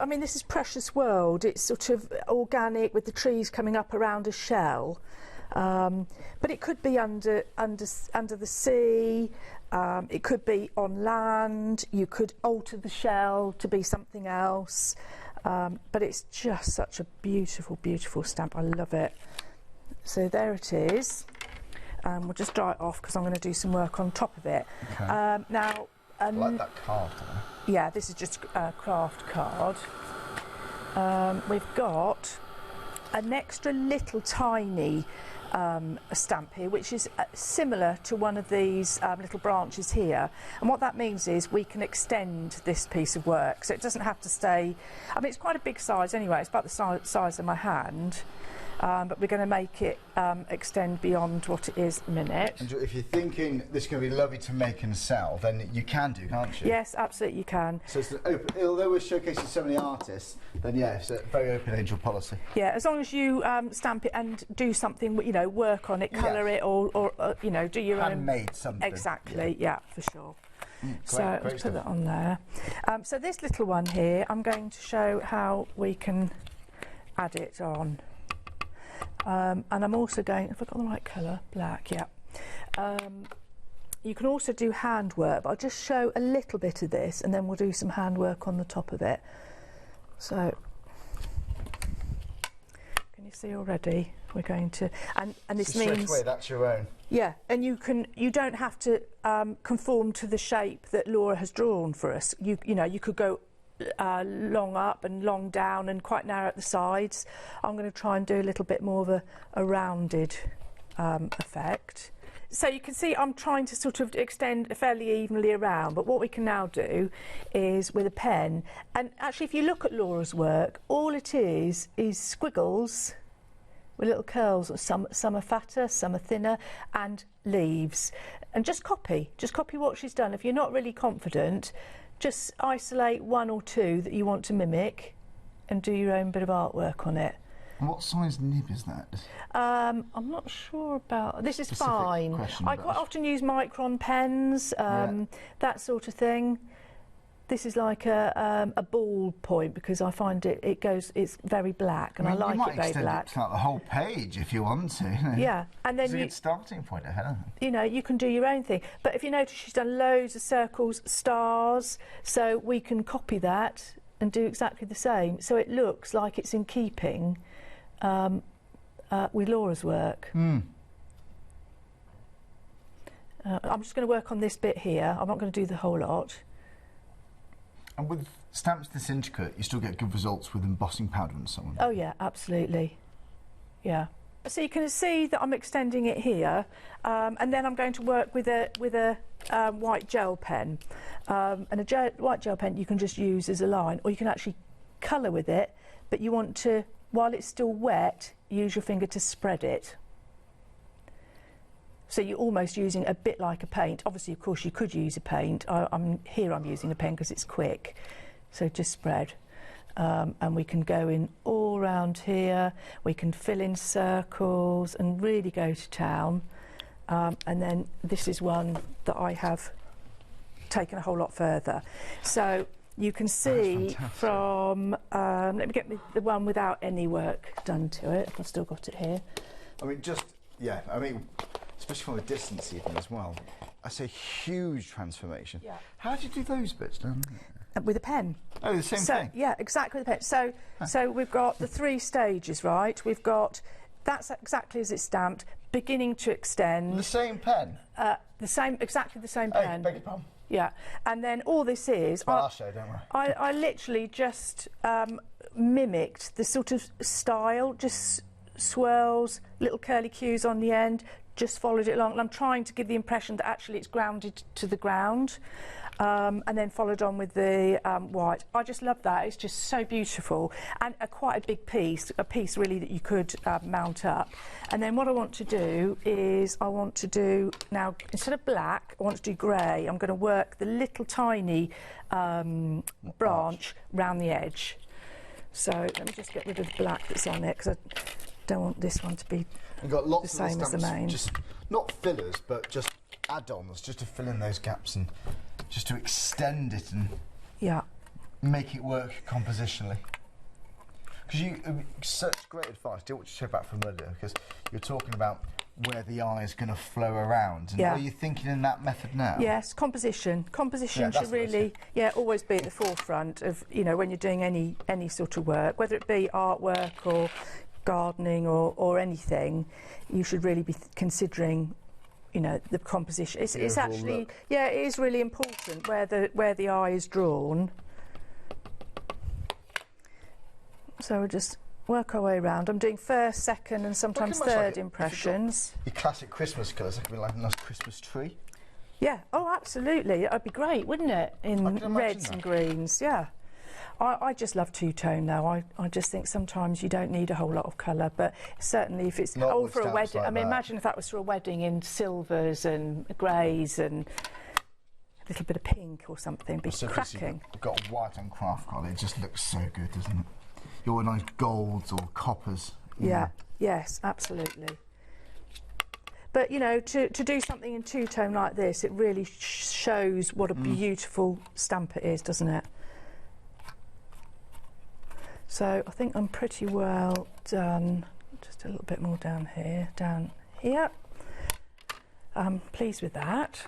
I mean, this is Precious World. It's sort of organic with the trees coming up around a shell. But it could be under the sea. It could be on land. You could alter the shell to be something else. But it's just such a beautiful, beautiful stamp. I love it. So there it is. We'll just dry it off because I'm going to do some work on top of it. Okay. Now, I like that card. Yeah, this is just a craft card. We've got an extra little tiny stamp here, which is similar to one of these little branches here, and what that means is we can extend this piece of work, so it doesn't have to stay. I mean, it's quite a big size anyway. It's about the size of my hand. But we're going to make it extend beyond what it is at the minute. And if you're thinking this is going to be lovely to make and sell, then you can do, can't you? Yes, absolutely you can. So it's an open, although we're showcasing so many artists, then yeah, it's a very open angel policy. Yeah, as long as you stamp it and do something, you know, work on it, colour it, or you know, do your handmade something. Exactly, yeah, for sure. So great let's put that on there. So this little one here, I'm going to show how we can add it on. And I'm also going, have I got the right colour? Black, yeah. You can also do handwork, but I'll just show a little bit of this and then we'll do some handwork on the top of it. So, can you see already? We're going to, and this means... Straight away, that's your own. Yeah, and you don't have to conform to the shape that Laura has drawn for us. You know, you could go long up and long down and quite narrow at the sides. I'm going to try and do a little bit more of a rounded effect. So you can see I'm trying to sort of extend fairly evenly around, but what we can now do is with a pen, and actually if you look at Laura's work, all it is squiggles with little curls. Some are fatter, some are thinner, and leaves. And just copy what she's done. If you're not really confident, just isolate one or two that you want to mimic and do your own bit of artwork on it. And what size nib is that? I'm not sure about... This is fine. I quite often use micron pens, that sort of thing. This is like a ball point because I find it's very black and I like it very black. You might extend it to like the whole page if you want to. You know. Yeah, and then it's a good starting point ahead. You know, you can do your own thing. But if you notice, she's done loads of circles, stars, so we can copy that and do exactly the same. So it looks like it's in keeping with Laura's work. Mm. I'm just going to work on this bit here. I'm not going to do the whole lot. And with stamps this intricate, you still get good results with embossing powder and so on. Oh yeah, absolutely. Yeah. So you can see that I'm extending it here, and then I'm going to work with a white gel pen. And white gel pen you can just use as a line, or you can actually colour with it. But you want to, while it's still wet, use your finger to spread it. So you're almost using a bit like a paint. Obviously, of course, you could use a paint. I'm using a pen because it's quick. So just spread. And we can go in all around here. We can fill in circles and really go to town. And then this is one that I have taken a whole lot further. So you can see from... let me get the one without any work done to it. I've still got it here. I mean, yeah, I mean... especially from a distance even as well. That's a huge transformation. Yeah. How do you do those bits, Dan? With a pen. Oh, the same thing? Yeah, exactly with a pen. So we've got the 3 stages, right? We've got, that's exactly as it's stamped, beginning to extend. The same pen? Exactly the same pen. Oh, beg your pardon. Yeah, and then all this is... Well, I'll show, don't worry. I literally just mimicked the sort of style, just swirls, little curly cues on the end, just followed it along, and I'm trying to give the impression that actually it's grounded to the ground, and then followed on with the white. I just love that. It's just so beautiful, and quite a big piece, a piece really that you could mount up. And then what I want to do is now, instead of black, I want to do grey. I'm going to work the little tiny branch round the edge. So let me just get rid of the black that's on it, because I don't want this one to be You've got lots the same as the main. Just not fillers, but just add-ons, just to fill in those gaps and just to extend it. And yeah. make it work compositionally? Because such great advice. Do you want to share back from earlier? Because you're talking about where the eye is going to flow around. And are you thinking in that method now? Yes, composition. Composition should really, always be at the forefront of, you know, when you're doing any sort of work, whether it be artwork or gardening or anything. You should really be considering, you know, the composition. It's actually, it is really important where the eye is drawn. So we'll just work our way around. I'm doing first, second and sometimes third impressions. Your classic Christmas colours, that could be like a nice Christmas tree. Yeah. Oh, absolutely. That'd be great, wouldn't it? In reds and greens, yeah. I just love two-tone though. I just think sometimes you don't need a whole lot of colour, but certainly if it's for a wedding. I mean, imagine if that was for a wedding in silvers and greys and a little bit of pink or something. Be cracking. You've got white on craft colour. It just looks so good, doesn't it? Your nice golds or coppers. Yes, absolutely. But, you know, to do something in two-tone like this, it really shows what a beautiful stamp it is, doesn't it? So I think I'm pretty well done. Just a little bit more down here. I'm pleased with that.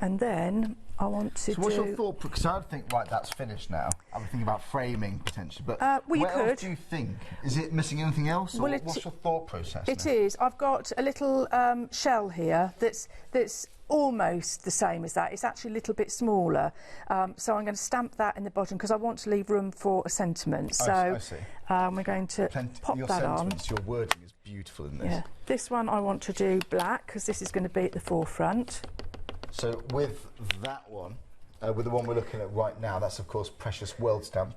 And then I want to what's your thought? Because I'd think, right, that's finished now. I'm thinking about framing potentially, but what else do you think? Is it missing anything else, or what's your thought process? It is. I've got a little shell here that's almost the same as that. It's actually a little bit smaller, so I'm going to stamp that in the bottom because I want to leave room for a sentiment. So I see. We're going to pop that on. Your wording is beautiful in this. Yeah. This one I want to do black because this is going to be at the forefront. So with that one, with the one we're looking at right now, that's of course Precious World Stamp.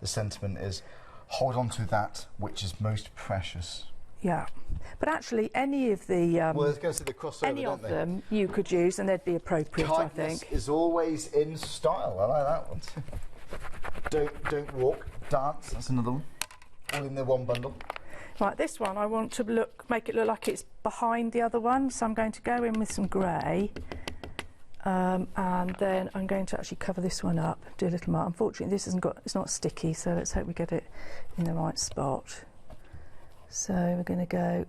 The sentiment is, hold on to that which is most precious. Yeah, but actually any of the well, I was going to say the crossover, any of them you could use and they'd be appropriate. Kindness I think is always in style. I like that one. Don't walk, dance. That's another one. All in the one bundle. Right, this one I want to make it look like it's behind the other one, so I'm going to go in with some grey. And then I'm going to actually cover this one up, do a little mark. Unfortunately, it's not sticky, so let's hope we get it in the right spot. So we're going to go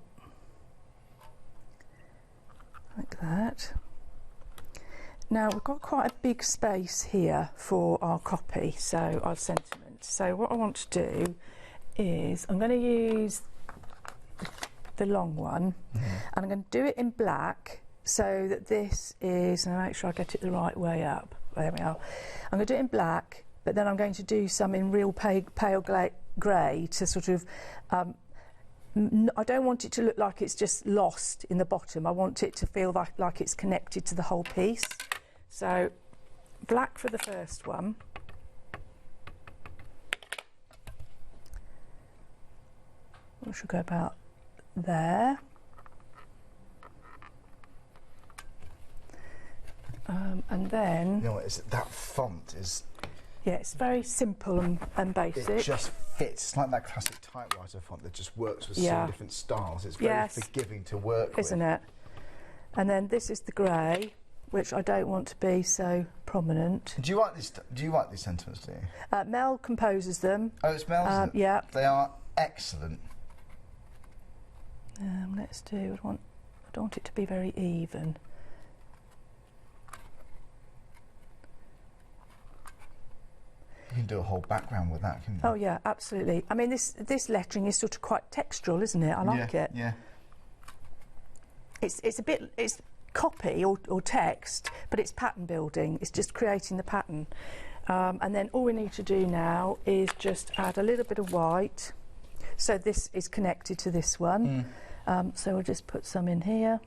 like that. Now we've got quite a big space here for our copy, so our sentiment. So what I want to do is I'm going to use the long one, and I'm going to do it in black. So that this is, and I'll make sure I get it the right way up. There we are. I'm going to do it in black, but then I'm going to do some in real pale grey to sort of, I don't want it to look like it's just lost in the bottom. I want it to feel like it's connected to the whole piece. So black for the first one. We should go about there. And then... You know what, that font is... Yeah, it's very simple and basic. It just fits. It's like that classic typewriter font that just works with so many different styles. It's very forgiving to work with. Isn't it? And then this is the grey, which I don't want to be so prominent. Do you write these sentiments, do you? Mel composes them. Oh, it's Mel's? Yeah. They are excellent. Let's do... I don't want it to be very even. You can do a whole background with that, can you? Oh yeah, absolutely. I mean, this lettering is sort of quite textural, isn't it? I like it. Yeah. It's copy or text, but it's pattern building. It's just creating the pattern. And then all we need to do now is just add a little bit of white. So this is connected to this one. So we'll just put some in here.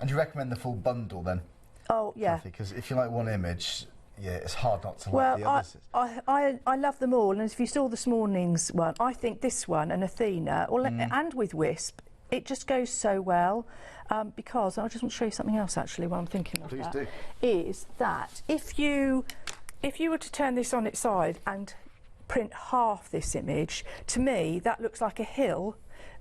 And you recommend the full bundle then? Oh yeah. Because if you like one image, yeah, it's hard not to like the others. I love them all, and if you saw this morning's one, I think this one and Athena, and with Wisp, it just goes so well. Because I just want to show you something else actually while I'm thinking of Please that. do. Is that if you were to turn this on its side and print half this image, to me that looks like a hill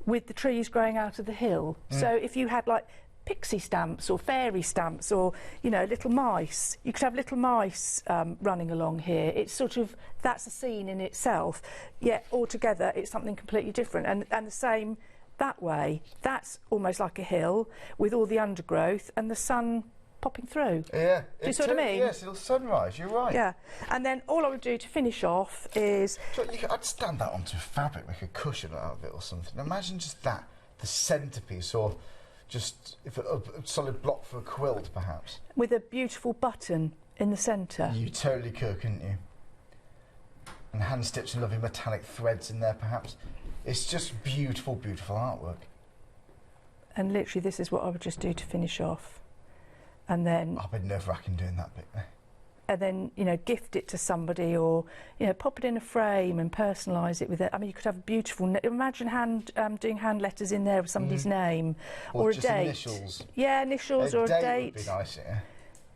with the trees growing out of the hill. So if you had like pixie stamps or fairy stamps, or, you know, little mice. You could have little mice running along here. It's sort of, that's a scene in itself, yet altogether it's something completely different. And the same that way. That's almost like a hill with all the undergrowth and the sun popping through. Yeah. Do you see what I mean? Yes, it'll sunrise, you're right. Yeah. And then all I would do to finish off is... So I'd stand that onto fabric, make a cushion out of it or something. Imagine just that, the centrepiece, or just a solid block for a quilt, perhaps. With a beautiful button in the centre. You totally could, couldn't you? And hand-stitched and lovely metallic threads in there, perhaps. It's just beautiful, beautiful artwork. And literally this is what I would just do to finish off. And then... I've been nerve-wracking doing that bit there. And then, you know, gift it to somebody, or, you know, pop it in a frame and personalise it with it. I mean, you could have beautiful... Imagine doing hand letters in there with somebody's name. Or a just date. Initials. Yeah, initials or a date. Would be nice, yeah.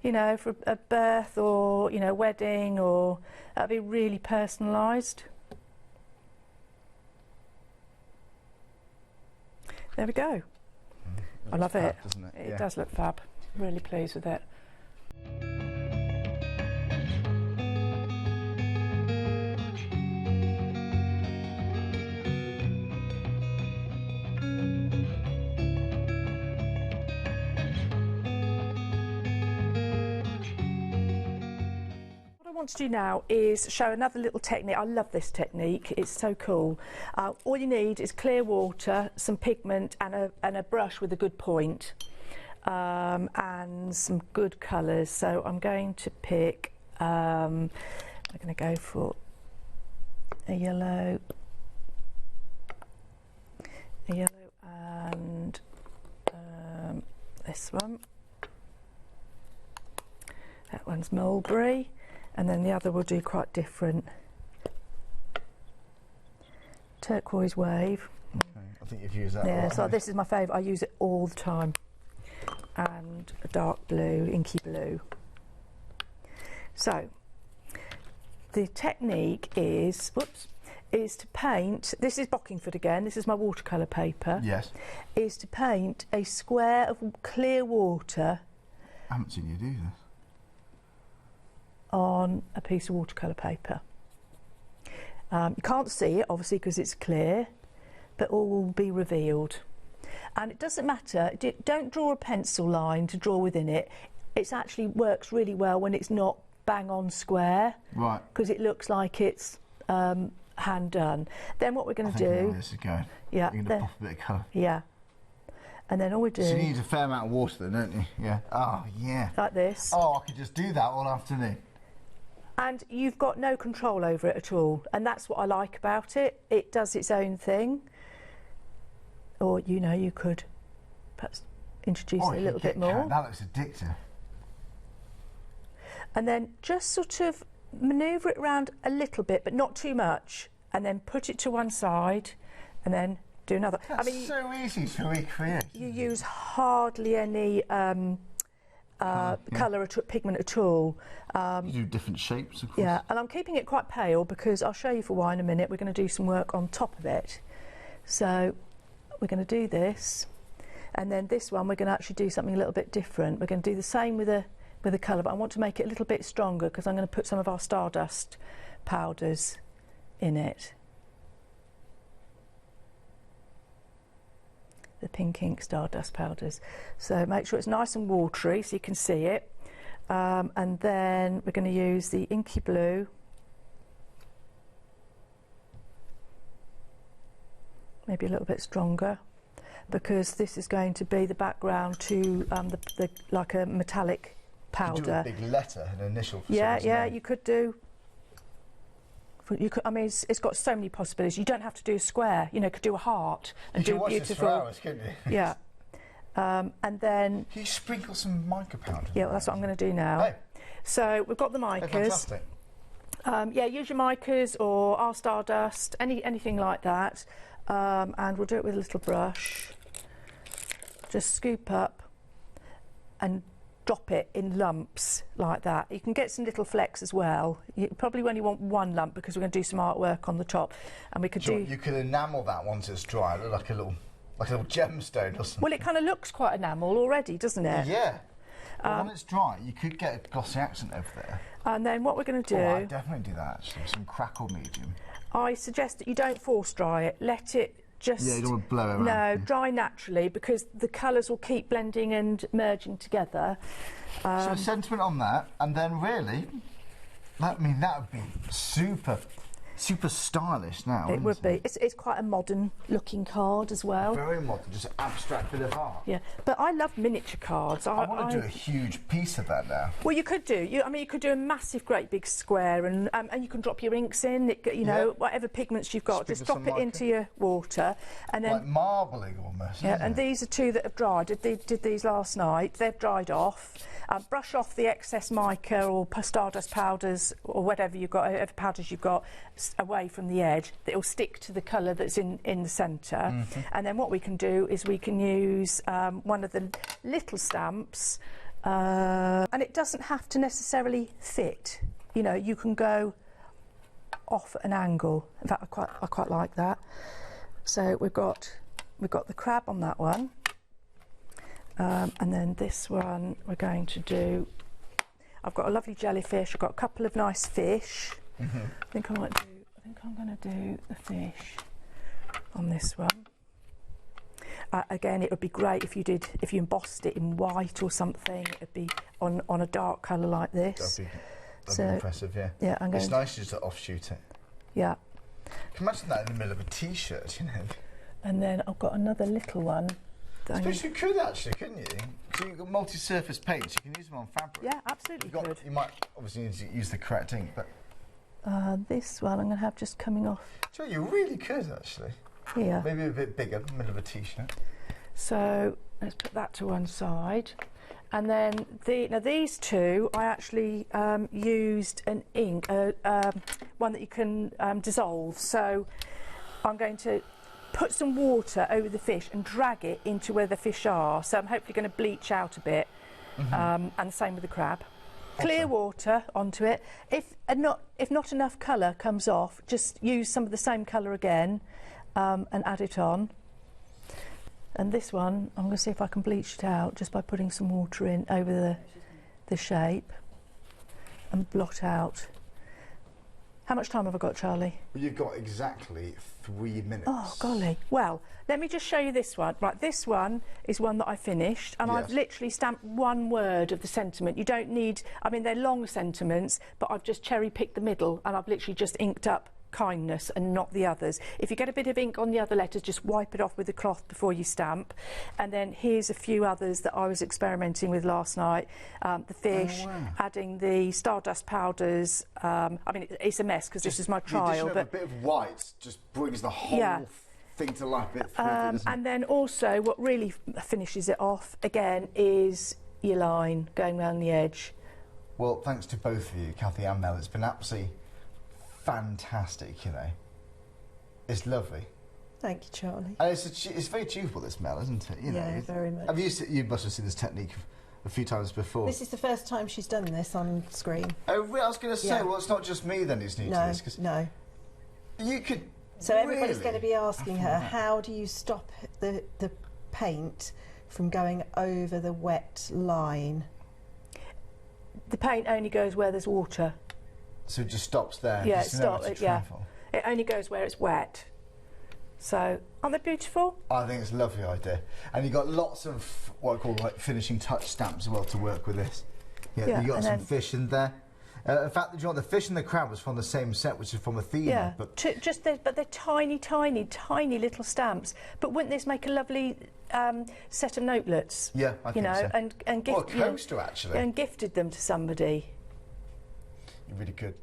You know, for a birth or, you know, wedding, or... That'd be really personalised. There we go. I love it. Doesn't it? It does look fab. Really pleased with it. What I want to do now is show another little technique. I love this technique, it's so cool. All you need is clear water, some pigment and a brush with a good point. And some good colours. So I'm going to pick, I'm going to go for a yellow, and this one. That one's mulberry, and then the other will do quite different. Turquoise wave. Okay. I think you've used that. Yeah, right, so this is my favourite. I use it all the time. And a dark blue, inky blue. So the technique is, is to paint, this is Bockingford again, this is my watercolour paper. Yes. Is to paint a square of clear water. I haven't seen you do this. On a piece of watercolour paper. You can't see it obviously because it's clear, but all will be revealed. And it doesn't matter, don't draw a pencil line to draw within it. It actually works really well when it's not bang on square. Right. Because it looks like it's hand done. Then what we're going to do... I know where this is going. Yeah. You're going to pop a bit of colour. Yeah. And then all we do... So you need a fair amount of water then, don't you? Yeah. Oh, yeah. Like this. Oh, I could just do that all afternoon. And you've got no control over it at all. And that's what I like about it. It does its own thing. Or, you know, you could perhaps introduce it a little bit more. That looks addictive. And then just sort of manoeuvre it around a little bit, but not too much. And then put it to one side and then do another. That's so easy to recreate. You use hardly any colour, pigment at all. You do different shapes, of course. Yeah, and I'm keeping it quite pale because I'll show you for why in a minute. We're going to do some work on top of it. So we're going to do this, and then this one we're going to actually do something a little bit different. We're going to do the same with a colour, but I want to make it a little bit stronger because I'm going to put some of our Stardust powders in it. The pink ink Stardust powders. So make sure it's nice and watery so you can see it. And then we're going to use the inky blue. Maybe a little bit stronger, because this is going to be the background to the like a metallic powder. You could do a big letter, an initial for someone's name. You could do. You could, I mean, it's got so many possibilities. You don't have to do a square. You know, could do a heart and do watch beautiful. This for hours, couldn't you? Yeah. And then. Can you sprinkle some mica powder? Yeah, well, that's what I'm going to do now. Hey. So we've got the micas. Fantastic. Yeah, use your micas or our Stardust, anything like that. And we'll do it with a little brush. Just scoop up and drop it in lumps like that. You can get some little flecks as well. You probably only want one lump because we're going to do some artwork on the top, and we could do. You could enamel that once it's dry. Look like a little like a little gemstone or something. Well, it kind of looks quite enamel already, doesn't it? Yeah. Well, when it's dry, you could get a glossy accent over there. And then what we're going to do... Oh, I'd definitely do that, actually. Some crackle medium. I suggest that you don't force dry it. Let it just... Yeah, you don't want to blow it around. No, dry naturally, because the colours will keep blending and merging together. So a sentiment on that, and then really, that would be super stylish now. It would be. It's quite a modern looking card as well. Very modern, just an abstract bit of art. Yeah, but I love miniature cards. I want to do a huge piece of that now. Well, you could do. You could do a massive, great big square, and you can drop your inks in. You know, whatever pigments you've got, just drop it into your water, and then like marbling almost. Yeah, and these are two that have dried. Did these last night. They've dried off. Brush off the excess mica or stardust powders or whatever you've got, whatever powders you've got, away from the edge. It'll stick to the colour that's in the centre. And then what we can do is we can use one of the little stamps, and it doesn't have to necessarily fit. You know, you can go off at an angle. In fact, I quite like that. So we've got the crab on that one. And then this one we're going to do, I've got a lovely jellyfish, I've got a couple of nice fish. I think I'm going to do the fish on this one. Again, it would be great if you embossed it in white or something. It'd be on a dark colour like this. That'd be impressive, yeah. Yeah, it's nice just to offshoot it. Yeah. Can you imagine that in the middle of a t-shirt, you know? And then I've got another little one. I suppose you could actually, couldn't you? Because you've got multi-surface paints, you can use them on fabric. Yeah, absolutely could. You might obviously need to use the correct ink, but... this one I'm going to have just coming off. So you really could actually. Here. Maybe a bit bigger, middle of a t-shirt. So let's put that to one side. And then now these two, I actually used an ink, one that you can dissolve. So I'm going to put some water over the fish and drag it into where the fish are. So I'm hopefully going to bleach out a bit, and the same with the crab. Clear water onto it. If not enough colour comes off, just use some of the same colour again, and add it on. And this one, I'm going to see if I can bleach it out just by putting some water in over the shape and blot out. How much time have I got, Charlie? Well, you've got exactly 3 minutes. Oh, golly. Well, let me just show you this one. Right, this one is one that I finished, and I've literally stamped one word of the sentiment. You don't need... I mean, they're long sentiments, but I've just cherry-picked the middle, and I've literally just inked up kindness and not the others. If you get a bit of ink on the other letters, just wipe it off with the cloth before you stamp. And then here's a few others that I was experimenting with last night. The fish, adding the stardust powders. I mean, it's a mess because this is my trial. But a bit of white just brings the whole thing to life a bit further, and then also what really finishes it off again is your line going around the edge. Well, thanks to both of you, Cathie and Mel. It's been absolutely fantastic, you know. It's lovely. Thank you, Charlie. And it's very achievable, this, Mel, isn't it? You know, very much. You must have seen this technique a few times before. This is the first time she's done this on screen. Oh, really? I was going to say, well, it's not just me then who's new to this. Cause no. You could. So everybody's going to be asking her, how do you stop the paint from going over the wet line? The paint only goes where there's water. So it just stops there? Yeah, it stops. It only goes where it's wet. So, aren't they beautiful? I think it's a lovely idea. And you've got lots of what I call like finishing touch stamps as well to work with this. Yeah, you've got some fish in there. In fact, you know, the fish and the crab was from the same set, which is from Athena. Yeah, but but they're tiny, tiny, tiny little stamps. But wouldn't this make a lovely set of notelets? Yeah, I think so. And gift, a coaster, actually. And gifted them to somebody. You really could.